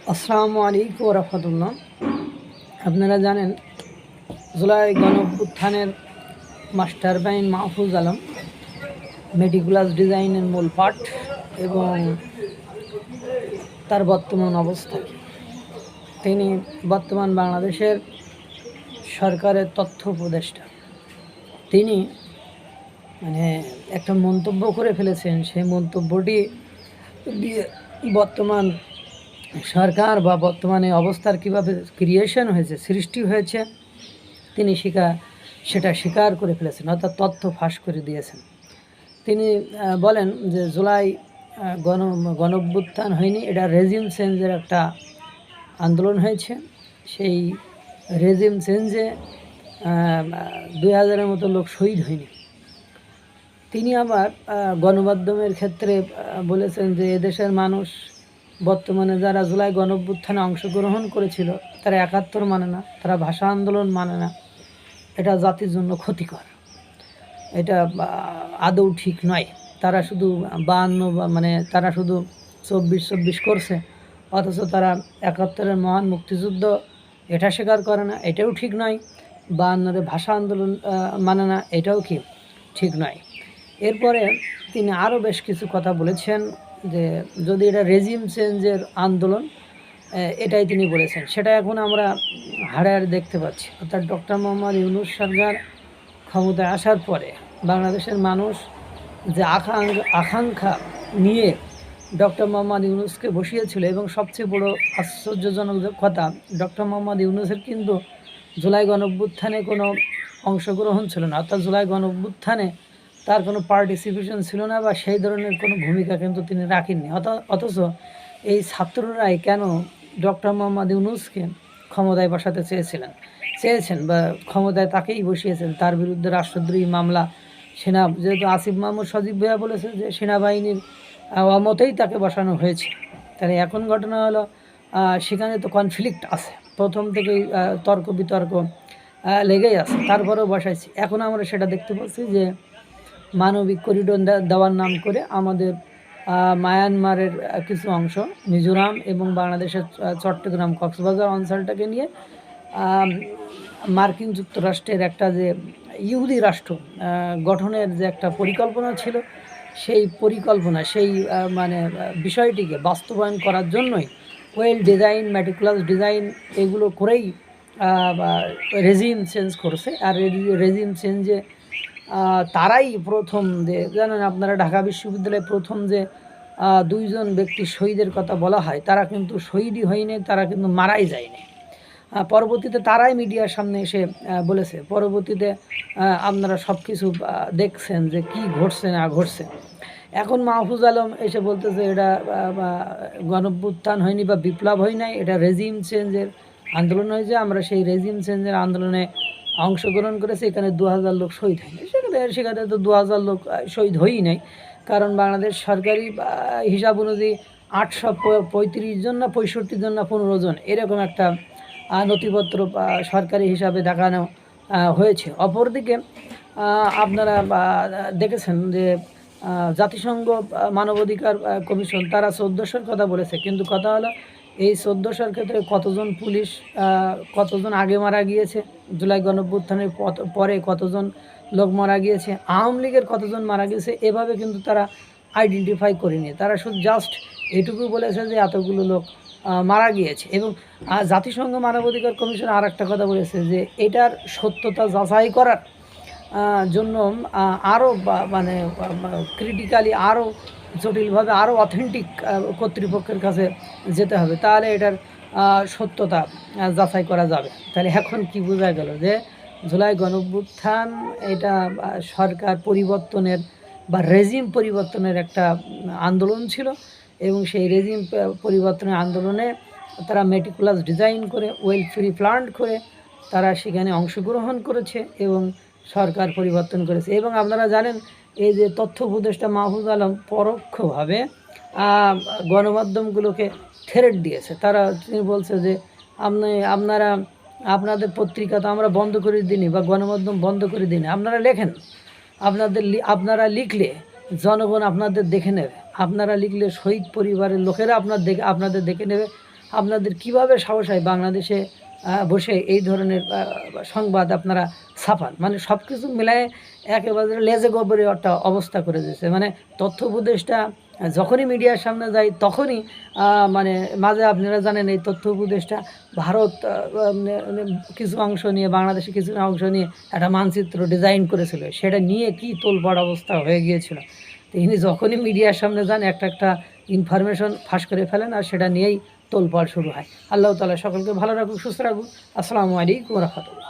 আসসালামু আলাইকুম রহমতুল্লাহ। আপনারা জানেন জুলাই গণঅভ্যুত্থানের master mind Mahfuz Alam meticulous ডিজাইনের মূল পাঠ এবং তার বর্তমান অবস্থা কি। তিনি বর্তমান বাংলাদেশের সরকারের তথ্য উপদেষ্টা। তিনি একটা মন্তব্য করে ফেলেছেন। সেই মন্তব্যটি দিয়ে বর্তমান সরকার বা বর্তমানে অবস্থার কীভাবে ক্রিয়েশন হয়েছে, সৃষ্টি হয়েছে, তিনি সেটা স্বীকার করে ফেলেছেন, অর্থাৎ তথ্য ফাঁস করে দিয়েছেন। তিনি বলেন যে জুলাই গণঅভ্যুত্থান হয়নি, এটা রেজিম চেঞ্জের একটা আন্দোলন হয়েছে। সেই রেজিম চেঞ্জে 2000-এর মতো লোক শহীদ হয়নি। তিনি আবার গণমাধ্যমের ক্ষেত্রে বলেছেন যে এদেশের মানুষ বর্তমানে যারা জুলাই গণঅভ্যুত্থানে অংশগ্রহণ করেছিল তারা 71 মানে না, তারা ভাষা আন্দোলন মানে না, এটা জাতির জন্য ক্ষতিকর, এটা আদৌ ঠিক নয়। তারা শুধু 52 তারা শুধু 24 করছে, অথচ তারা 71-এর মহান মুক্তিযুদ্ধ এটা স্বীকার করে না, এটাও ঠিক নয়। 52-এর ভাষা আন্দোলন মানে না, এটাও কি ঠিক নয়। এরপরে তিনি আরও বেশ কিছু কথা বলেছেন যে যদি এটা রেজিম চেঞ্জের আন্দোলন, এটাই তিনি বলেছেন। সেটা এখন আমরা হাড়ে দেখতে পাচ্ছি। অর্থাৎ ডক্টর মোহাম্মদ ইউনূস সরকার ক্ষমতায় আসার পরে বাংলাদেশের মানুষ যে আকাঙ্ক্ষা নিয়ে ডক্টর মোহাম্মদ ইউনূসকে বসিয়েছিল, এবং সবচেয়ে বড় আশ্চর্যজনক কথা, ডক্টর মোহাম্মদ ইউনূসের কিন্তু জুলাই গণঅভ্যুত্থানে কোনো অংশগ্রহণ ছিল না। অর্থাৎ জুলাই গণঅভ্যুত্থানে তার কোনো পার্টিসিপেশন ছিল না, বা সেই ধরনের কোনো ভূমিকা কিন্তু তিনি রাখেননি। অথচ এই ছাত্ররাই কেন ডক্টর মোহাম্মদ ইউনূসকে ক্ষমতায় বসাতে চেয়েছেন বা ক্ষমতায় তাকেই বসিয়েছেন। তার বিরুদ্ধে রাষ্ট্রদ্রোহী মামলা, যেহেতু আসিফ মাহমুদ সজীব ভাইয়া বলেছে যে সেনাবাহিনীর অমতেই তাকে বসানো হয়েছে। তাহলে এখন ঘটনা হলো সেখানে তো কনফ্লিক্ট আছে, প্রথম থেকেই তর্ক বিতর্ক লেগেই আছে, তারপরেও বসাইছি। এখন আমরা সেটা দেখতে পাচ্ছি যে মানবিক করিডোর দেওয়ার নাম করে আমাদের মায়ানমারের কিছু অংশ, মিজোরাম এবং বাংলাদেশের চট্টগ্রাম কক্সবাজার অঞ্চলটাকে নিয়ে মার্কিন যুক্তরাষ্ট্রের একটা যে ইহুদি রাষ্ট্র গঠনের যে একটা পরিকল্পনা ছিল, সেই পরিকল্পনা, সেই বিষয়টিকে বাস্তবায়ন করার জন্যই ওয়েল ডিজাইন, মেটিকুলাস ডিজাইন এগুলো করেই রেজিম চেঞ্জ করছে। আর রেজিম চেঞ্জে তারাই প্রথম যে জানেন আপনারা, ঢাকা বিশ্ববিদ্যালয়ে প্রথম যে 2 জন ব্যক্তি শহীদের কথা বলা হয়, তারা কিন্তু শহীদই হয়নি, তারা কিন্তু মারাই যায়নি। পরবর্তীতে তারাই মিডিয়ার সামনে এসে বলেছে। পরবর্তীতে আপনারা সব কিছু দেখছেন যে কি ঘটছে না ঘটছে। এখন মাহফুজ আলম এসে বলতেছে এটা গণঅভ্যুত্থান হয়নি বা বিপ্লব হয় নাই, এটা রেজিম চেঞ্জের আন্দোলন হয়েছে। আমরা সেই রেজিম চেঞ্জের আন্দোলনে অংশগ্রহণ করেছে, এখানে 2000 লোক শহীদ হয়নি। সেখানে তো 2000 লোক শহীদ হয়ই নাই, কারণ বাংলাদেশ সরকারি হিসাব অনুযায়ী 835 জন না 65 জন না 15 জন এরকম একটা নথিপত্র সরকারি হিসাবে দেখানো হয়েছে। অপরদিকে আপনারা দেখেছেন যে জাতিসংঘ মানবাধিকার কমিশন তারা 1400-র কথা বলেছে, কিন্তু কথা হলো এই 1400-র ক্ষেত্রে কতজন পুলিশ, কতজন আগে মারা গিয়েছে, জুলাই গণঅভ্যুত্থানের পরে কতজন লোক মারা গিয়েছে, আওয়ামী লীগের কতজন মারা গিয়েছে, এভাবে কিন্তু তারা আইডেন্টিফাই করেনি। তারা শুধু জাস্ট এটুকু বলেছে যে এতগুলো লোক মারা গিয়েছে। এবং জাতিসংঘ মানবাধিকার কমিশন আর একটা কথা বলেছে যে এটার সত্যতা যাচাই করার জন্য আরও ক্রিটিক্যালি, আরও জটিলভাবে, আরও অথেন্টিক কর্তৃপক্ষের কাছে যেতে হবে, তাহলে এটার সত্যতা যাচাই করা যাবে। তাহলে এখন কি বোঝা গেল যে জুলাই গণঅভ্যুত্থান এটা সরকার পরিবর্তনের বা রেজিম পরিবর্তনের একটা আন্দোলন ছিল, এবং সেই রেজিম পরিবর্তনের আন্দোলনে তারা মেটিকুলাস ডিজাইন করে, ওয়েল প্ল্যান্ড করে তারা সেখানে অংশগ্রহণ করেছে এবং সরকার পরিবর্তন করেছে। এবং আপনারা জানেন এই যে তথ্য উপদেষ্টা মাহফুজ আলম পরোক্ষভাবে গণমাধ্যমগুলোকে থ্রেট দিয়েছে। তিনি বলছে যে আপনারা আপনাদের পত্রিকা তো আমরা বন্ধ করে দিইনি বা গণমাধ্যম বন্ধ করে দিইনি, আপনারা লেখেন, আপনারা লিখলে জনগণ আপনাদের দেখে নেবে, আপনারা লিখলে শহীদ পরিবারের লোকেরা আপনাদের দেখে নেবে, আপনাদের কিভাবে সাহস হয় বাংলাদেশে বসে এই ধরনের সংবাদ আপনারা ছাপান? মানে সব কিছু মিলায়ে একেবারে লেজে গোবরে একটা অবস্থা করে দিয়েছে। মানে তথ্য উপদেষ্টা যখনই মিডিয়ার সামনে যায় তখনই মানে মাঝে আপনারা জানেন এই তথ্য উপদেষ্টা ভারত মানে কিছু অংশ নিয়ে, বাংলাদেশের কিছু অংশ নিয়ে একটা মানচিত্র ডিজাইন করেছিল। সেটা নিয়ে কি তোলপাড় অবস্থা হয়ে গিয়েছিল। তো ইনি যখনই মিডিয়ার সামনে যান একটা ইনফরমেশন ফাঁস করে ফেলেন আর সেটা নিয়েই তোলপাড় শুরু হয়। আল্লাহ তাআলা সকলকে ভালো রাখুক, সুস্থ রাখুক। আসসালামু আলাইকুম ওয়া রাহমাতুল্লাহ।